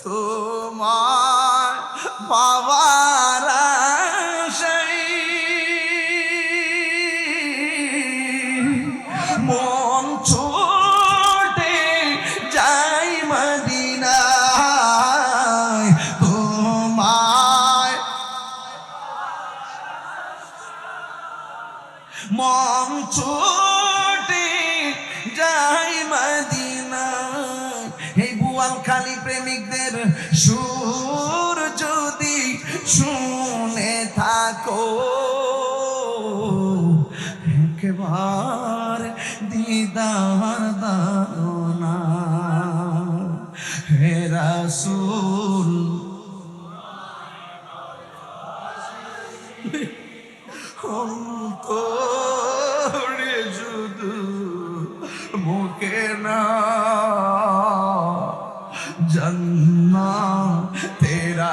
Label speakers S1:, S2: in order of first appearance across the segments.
S1: তোমার বাবার আশায় মন ছুটে যাই মদিনায় তোমায় মন ছুটে যাই মদিনায়। এই বুয়ালখালী প্রেমিকদের সুর যদি শুনে থাকো একবার দিদার দাও না হে রাসূল। অন্তরে শুধু মুখে না জান্নাতের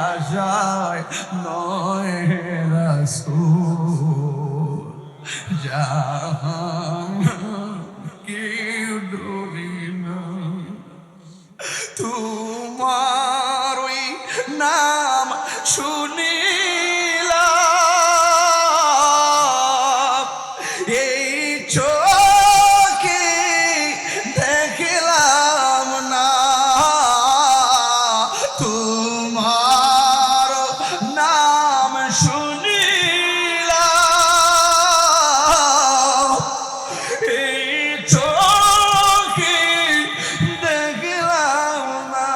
S1: আশায় নয় রাসূল জাহান কেউ ডরি না। তোমার ওই নাম শুনিলাম এই চোখে দেখলাম না। তোমার নাম শুনিলাম এই চোখে দেখলাম না।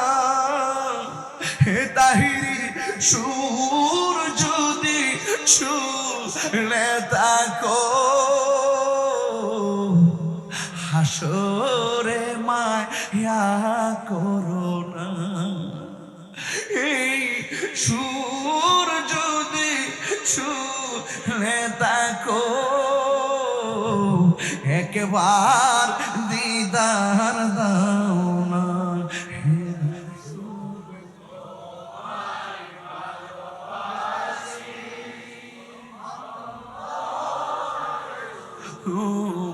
S1: হে তাহিরি সুর যদি শুনে থাকো হাসরে মায়া করো না। এই সুর যদি শুনে থাকো একবার দিদার দাও না।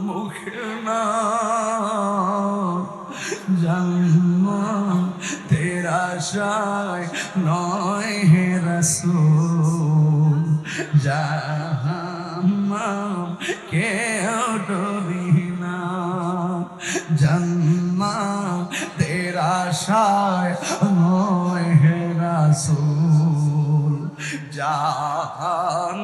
S1: মুখে না জান্নাতের আশায় নয় হে রাসূল জাহান্নাম কেউ ডরি না। জান্নাতের আশায় নয় হে রাসূল জাহান্নাম